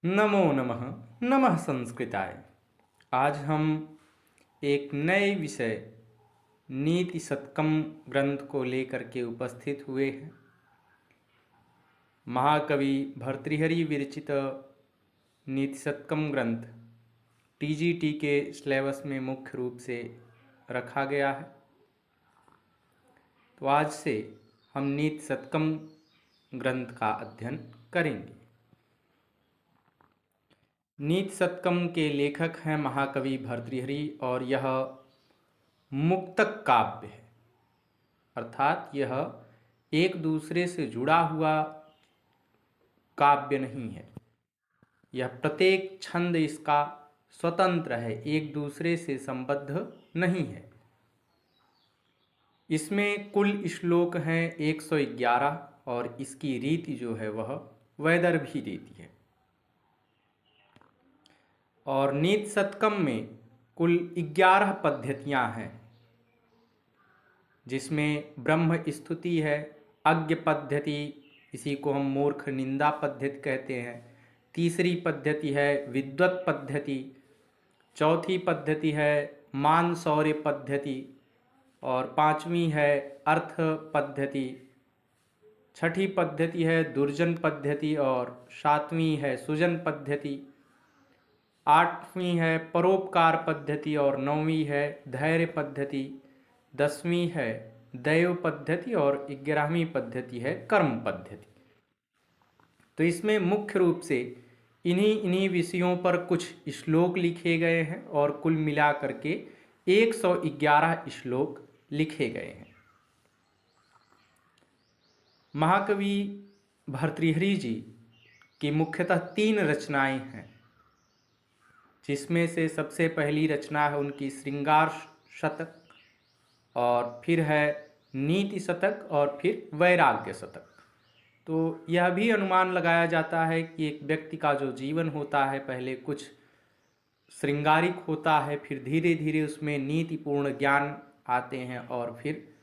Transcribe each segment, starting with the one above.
नमो नमः। नमः संस्कृताय। आज हम एक नए विषय नीति शतकम ग्रंथ को लेकर के उपस्थित हुए हैं। महाकवि भर्तृहरि विरचित नीति शतकम ग्रंथ टीजीटी के सिलेबस में मुख्य रूप से रखा गया है। तो आज से हम नीति शतकम ग्रंथ का अध्ययन करेंगे। नीति शतकम के लेखक हैं महाकवि भर्तृहरि और यह मुक्तक काव्य है, अर्थात यह एक दूसरे से जुड़ा हुआ काव्य नहीं है। यह प्रत्येक छंद इसका स्वतंत्र है, एक दूसरे से संबद्ध नहीं है। इसमें कुल श्लोक हैं 111 और इसकी रीति जो है वह वैदर्भी रीति है। और नीति शतकम में कुल 11 पद्धतियाँ हैं, जिसमें ब्रह्म स्तुति है, अज्ञ पद्धति, इसी को हम मूर्ख निंदा पद्धति कहते हैं। तीसरी पद्धति है विद्वत पद्धति। चौथी पद्धति है मान शौर्य पद्धति और पांचवी है अर्थ पद्धति। छठी पद्धति है दुर्जन पद्धति और सातवीं है सुजन पद्धति। आठवीं है परोपकार पद्धति और नौवीं है धैर्य पद्धति। 10वीं है दैव पद्धति और 11वीं पद्धति है कर्म पद्धति। तो इसमें मुख्य रूप से इन्हीं विषयों पर कुछ श्लोक लिखे गए हैं और कुल मिलाकर के 111 श्लोक लिखे गए हैं। महाकवि भर्तृहरि जी की मुख्यतः 3 रचनाएं हैं, जिसमें से सबसे पहली रचना है उनकी श्रृंगार शतक, और फिर है नीति शतक और फिर वैराग्य शतक। तो यह भी अनुमान लगाया जाता है कि एक व्यक्ति का जो जीवन होता है पहले कुछ श्रृंगारिक होता है, फिर धीरे धीरे उसमें नीतिपूर्ण ज्ञान आते हैं और फिर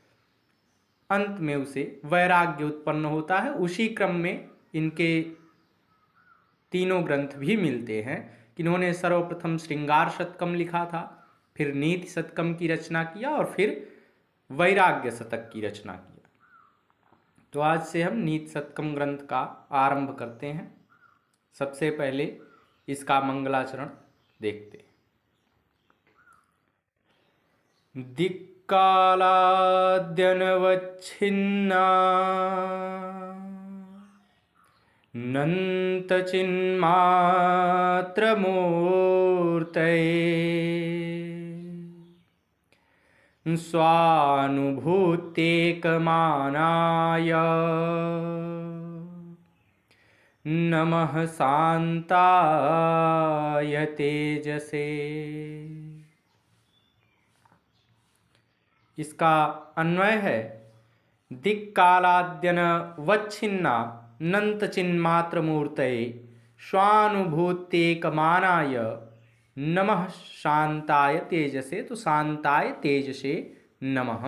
अंत में उसे वैराग्य उत्पन्न होता है। उसी क्रम में इनके तीनों ग्रंथ भी मिलते हैं। इन्होंने सर्वप्रथम श्रृंगार शतकम लिखा था, फिर नीति शतकम की रचना किया और फिर वैराग्य शतक की रचना किया। तो आज से हम नीति शतकम ग्रंथ का आरंभ करते हैं। सबसे पहले इसका मंगलाचरण देखते हैं। दिक्कालाद्यनवच्छिन्ना नन्तचिन्मात्रमूर्तये स्वानुभूत्येकमानाय नमः शान्ताय तेजसे। इसका अन्वय है दिक्कालाद्यनवच्छिन्ना नन्तचिन्मात्रमूर्तये स्वानुभूत्येकमानाय नमः शांताय तेजसे। तो शांताय तेजसे नमः।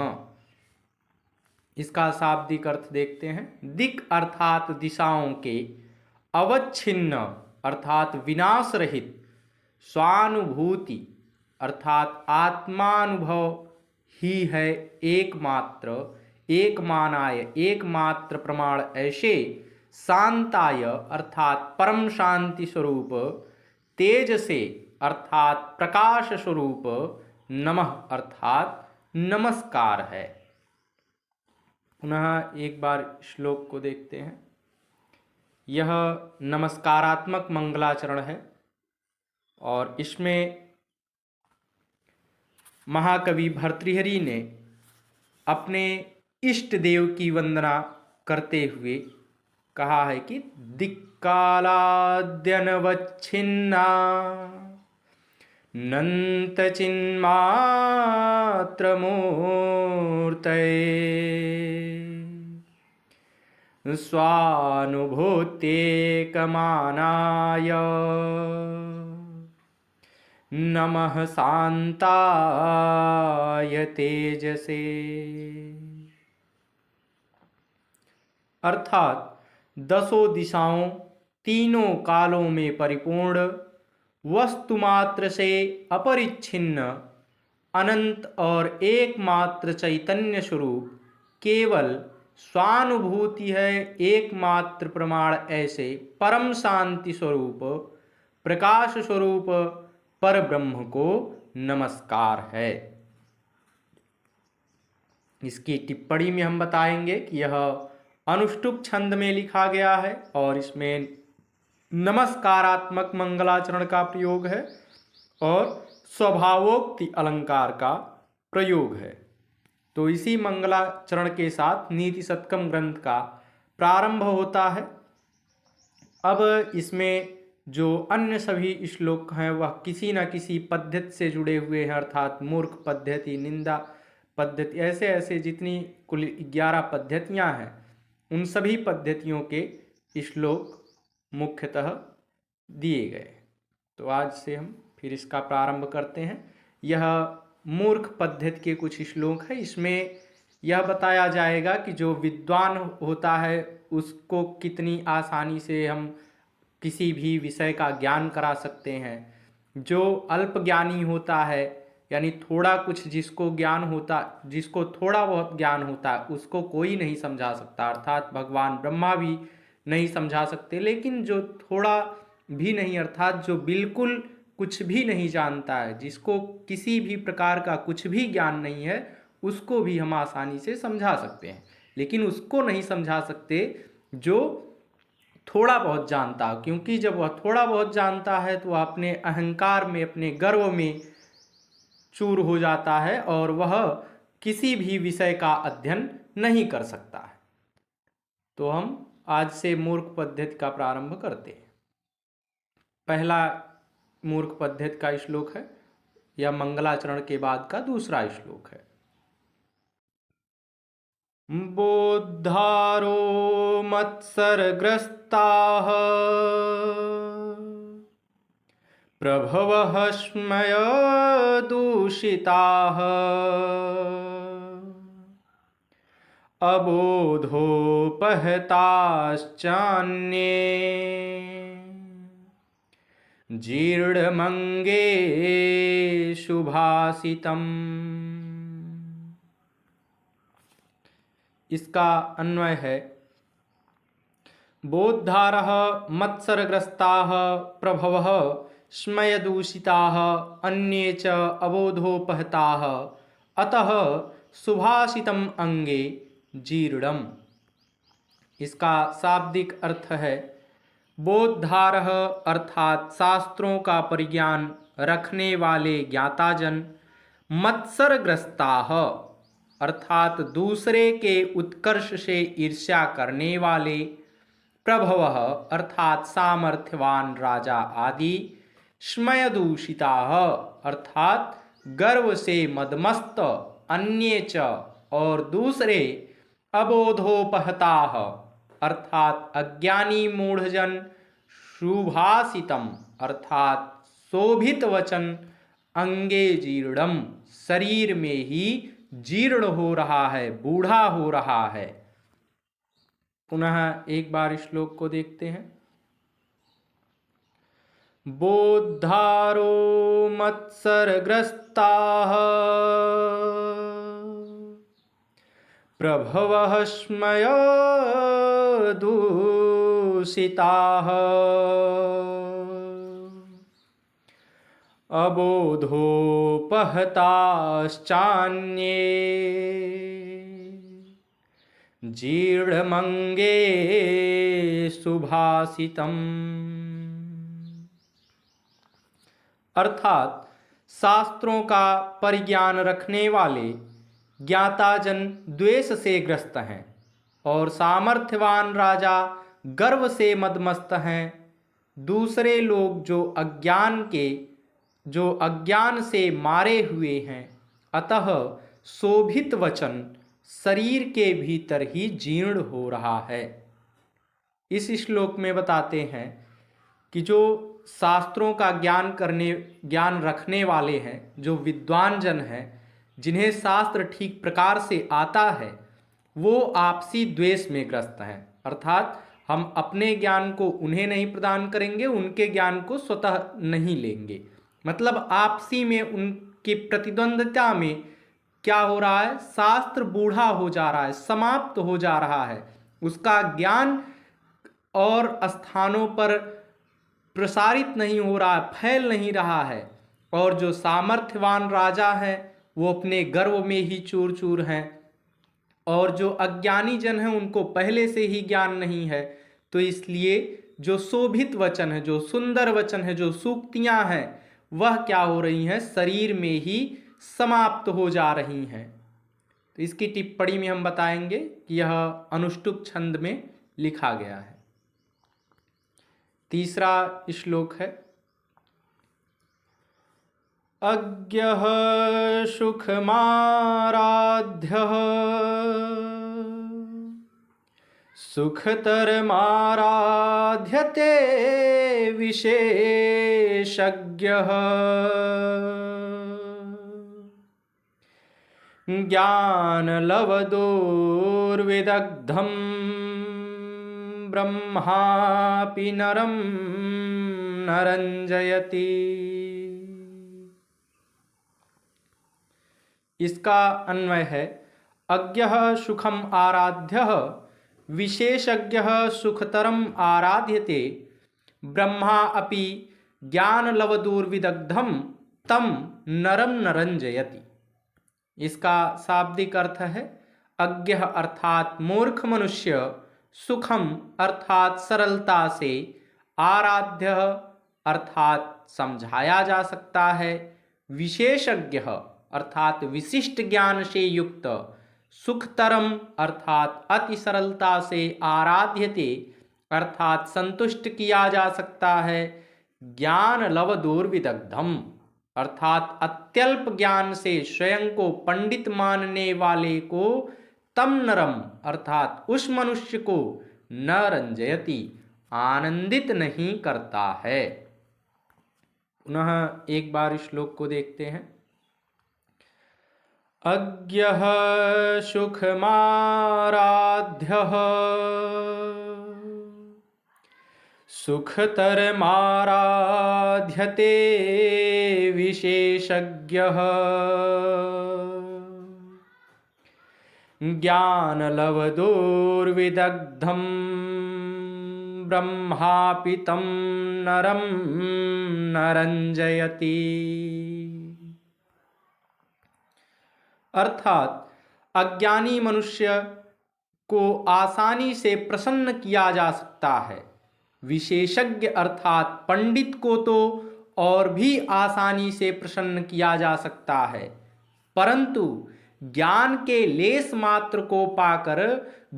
इसका शाब्दिक अर्थ देखते हैं। दिक् अर्थात दिशाओं के, अवच्छिन्न अर्थात विनाश रहित, स्वानुभूति अर्थात आत्मानुभव ही है एकमात्र, एकमानाय एकमात्र प्रमाण ऐसे, शांताय अर्थात परम शांति स्वरूप, तेज से अर्थात प्रकाश स्वरूप, नमः अर्थात नमस्कार है। पुनः एक बार श्लोक को देखते हैं। यह नमस्कारात्मक मंगलाचरण है और इसमें महाकवि भर्तृहरि ने अपने इष्ट देव की वंदना करते हुए कहा है कि दिक्कालाद्यनवच्छिन्ना नन्तचिन्मात्रमूर्तये स्वानुभूत्येकमानाय नमः शांताय तेजसे। अर्थात 10 दिशाओं, तीनों कालों में परिपूर्ण, वस्तुमात्र से अपरिच्छिन्न, अनंत और एकमात्र चैतन्य स्वरूप, केवल स्वानुभूति है एकमात्र प्रमाण, ऐसे परम शांति स्वरूप प्रकाश स्वरूप पर ब्रह्म को नमस्कार है। इसकी टिप्पणी में हम बताएंगे कि यह अनुष्टुप छंद में लिखा गया है और इसमें नमस्कारात्मक मंगलाचरण का प्रयोग है और स्वभावोक्ति अलंकार का प्रयोग है। तो इसी मंगलाचरण के साथ नीति शतकम ग्रंथ का प्रारंभ होता है। अब इसमें जो अन्य सभी श्लोक हैं वह किसी न किसी पद्धति से जुड़े हुए हैं, अर्थात मूर्ख पद्धति, निंदा पद्धति, ऐसे ऐसे जितनी कुल 11 पद्धतियाँ हैं उन सभी पद्धतियों के श्लोक मुख्यतः दिए गए। तो आज से हम फिर इसका प्रारंभ करते हैं। यह मूर्ख पद्धति के कुछ श्लोक है। इसमें यह बताया जाएगा कि जो विद्वान होता है उसको कितनी आसानी से हम किसी भी विषय का ज्ञान करा सकते हैं। जो अल्प ज्ञानी होता है, यानी थोड़ा कुछ जिसको ज्ञान होता, जिसको थोड़ा बहुत ज्ञान होता है उसको कोई नहीं समझा सकता, अर्थात भगवान ब्रह्मा भी नहीं समझा सकते। लेकिन जो थोड़ा भी नहीं, अर्थात जो बिल्कुल कुछ भी नहीं जानता है, जिसको किसी भी प्रकार का कुछ भी ज्ञान नहीं है, उसको भी हम आसानी से समझा सकते हैं। लेकिन उसको नहीं समझा सकते जो थोड़ा बहुत जानता है, क्योंकि जब वह थोड़ा बहुत जानता है तो वह अपने अहंकार में, अपने गर्व में चूर हो जाता है और वह किसी भी विषय का अध्ययन नहीं कर सकता है। तो हम आज से मूर्ख पद्धति का प्रारंभ करते हैं। पहला मूर्ख पद्धति का श्लोक है, यह मंगलाचरण के बाद का दूसरा श्लोक है। बोद्धारो मत्सरग्रस्ताः प्रभवः स्मय दूषिताः अबोधोपहताश्चान्ये जीर्णमंगे शुभासितम्। इसका अन्वय है, बोद्धारः मत्सरग्रस्ताः प्रभवः स्मयदूषिताः अन्ये च अबोधोपहताः अतः सुभाषितम् अंगे जीर्णम्। इसका शाब्दिक अर्थ है, बोद्धारः अर्थात शास्त्रों का परिज्ञान रखने वाले ज्ञाताजन, मत्सरग्रस्ताः अर्थात दूसरे के उत्कर्ष से ईर्ष्या करने वाले, प्रभवः अर्थात सामर्थ्यवान राजा आदि, स्मयदूषिताः अर्थात गर्व से मदमस्त, अन्ये च और दूसरे, अबोधोपहताः अर्थात अज्ञानी मूढ़जन, शुभासितम अर्थात शोभित वचन, अंगे जीर्णम शरीर में ही जीर्ण हो रहा है, बूढ़ा हो रहा है। पुनः एक बार श्लोक को देखते हैं। बोद्धारो मत्सरग्रस्ताः प्रभवः स्मयदूषिताः अबोधोपहताश्चान्ये जीर्णमंगे सुभाषितम्। अर्थात शास्त्रों का परिज्ञान रखने वाले ज्ञाताजन द्वेष से ग्रस्त हैं और सामर्थ्यवान राजा गर्व से मदमस्त हैं। दूसरे लोग जो अज्ञान से मारे हुए हैं, अतः शोभित वचन शरीर के भीतर ही जीर्ण हो रहा है। इस श्लोक में बताते हैं कि जो शास्त्रों का ज्ञान रखने वाले हैं, जो विद्वान जन हैं, जिन्हें शास्त्र ठीक प्रकार से आता है, वो आपसी द्वेष में ग्रस्त हैं, अर्थात हम अपने ज्ञान को उन्हें नहीं प्रदान करेंगे, उनके ज्ञान को स्वतः नहीं लेंगे। मतलब आपसी में उनकी प्रतिद्वंद्विता में क्या हो रहा है, शास्त्र बूढ़ा हो जा रहा है, समाप्त हो जा रहा है, उसका ज्ञान और स्थानों पर प्रसारित नहीं हो रहा है, फैल नहीं रहा है। और जो सामर्थ्यवान राजा हैं वो अपने गर्व में ही चूर चूर हैं, और जो अज्ञानी जन हैं उनको पहले से ही ज्ञान नहीं है। तो इसलिए जो शोभित वचन है, जो सुंदर वचन है, जो सूक्तियां हैं, वह क्या हो रही हैं, शरीर में ही समाप्त हो जा रही हैं। तो इसकी टिप्पणी में हम बताएंगे कि यह अनुष्टुप छंद में लिखा गया है। तीसरा श्लोक है, अज्ञः सुखमाराध्यः सुखतरमाराध्यते विशेषज्ञः ज्ञानलवदोर्विदग्धं ब्रह्मापि नरं नरंजयति। इसका अन्वय है, अज्ञः सुखम आराध्यः विशेषज्ञः सुखतरम आराध्यते ब्रह्मा अपि ज्ञानलवदुर्विदग्धम तम नरम नरंजयति। इसका शाब्दिक अर्थ है, अज्ञ अर्थात मूर्ख मनुष्य, सुखम अर्थात सरलता से, आराध्य अर्थात समझाया जा सकता है, विशेषज्ञ अर्थात विशिष्ट ज्ञान से युक्त, सुखतरम अर्थात अति सरलता से, आराध्यते अर्थात संतुष्ट किया जा सकता है, ज्ञान लवदुर्विदग्धम अर्थात अत्यल्प ज्ञान से स्वयं को पंडित मानने वाले को, तम नरम अर्थात उस मनुष्य को, न रंजयति आनंदित नहीं करता है। पुनः एक बार श्लोक को देखते हैं, अज्ञः सुखमाराध्यः सुखतरमाराध्यते विशेषज्ञः ज्ञानलवदोर्विदग्धं ब्रह्मापि तं नरं नरंजयति। अर्थात अज्ञानी मनुष्य को आसानी से प्रसन्न किया जा सकता है, विशेषज्ञ अर्थात पंडित को तो और भी आसानी से प्रसन्न किया जा सकता है, परंतु ज्ञान के लेस मात्र को पाकर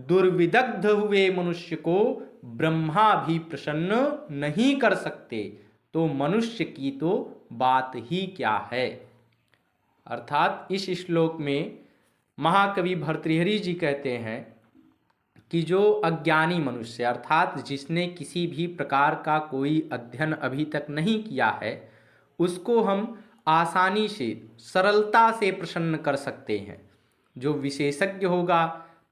दुर्विदग्ध हुए मनुष्य को ब्रह्मा भी प्रसन्न नहीं कर सकते, तो मनुष्य की तो बात ही क्या है। अर्थात इस श्लोक में महाकवि भर्तृहरि जी कहते हैं कि जो अज्ञानी मनुष्य अर्थात जिसने किसी भी प्रकार का कोई अध्ययन अभी तक नहीं किया है, उसको हम आसानी से, सरलता से प्रसन्न कर सकते हैं। जो विशेषज्ञ होगा,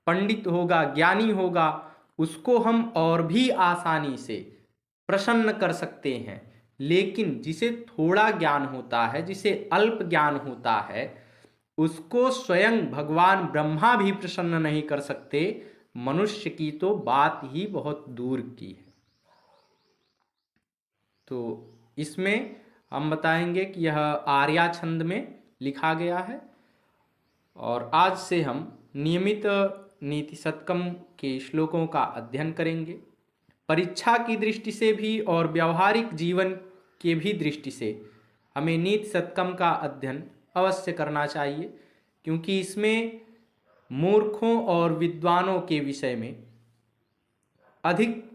पंडित होगा, ज्ञानी होगा, उसको हम और भी आसानी से प्रसन्न कर सकते हैं। लेकिन जिसे थोड़ा ज्ञान होता है, जिसे अल्प ज्ञान होता है, उसको स्वयं भगवान ब्रह्मा भी प्रसन्न नहीं कर सकते, मनुष्य की तो बात ही बहुत दूर की है। तो इसमें हम बताएंगे कि यह आर्या छंद में लिखा गया है, और आज से हम नियमित नीति शतकम के श्लोकों का अध्ययन करेंगे। परीक्षा की दृष्टि से भी और व्यावहारिक जीवन के भी दृष्टि से हमें नीति शतकम का अध्ययन अवश्य करना चाहिए, क्योंकि इसमें मूर्खों और विद्वानों के विषय में अधिक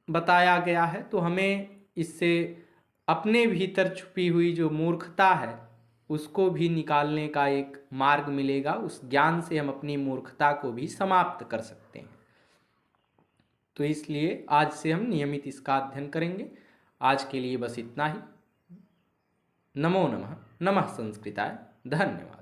बताया गया है। तो हमें इससे अपने भीतर छुपी हुई जो मूर्खता है उसको भी निकालने का एक मार्ग मिलेगा। उस ज्ञान से हम अपनी मूर्खता को भी समाप्त कर सकते हैं। तो इसलिए आज से हम नियमित इसका अध्ययन करेंगे। आज के लिए बस इतना ही। नमो नमः। नमः संस्कृताय। धन्यवाद।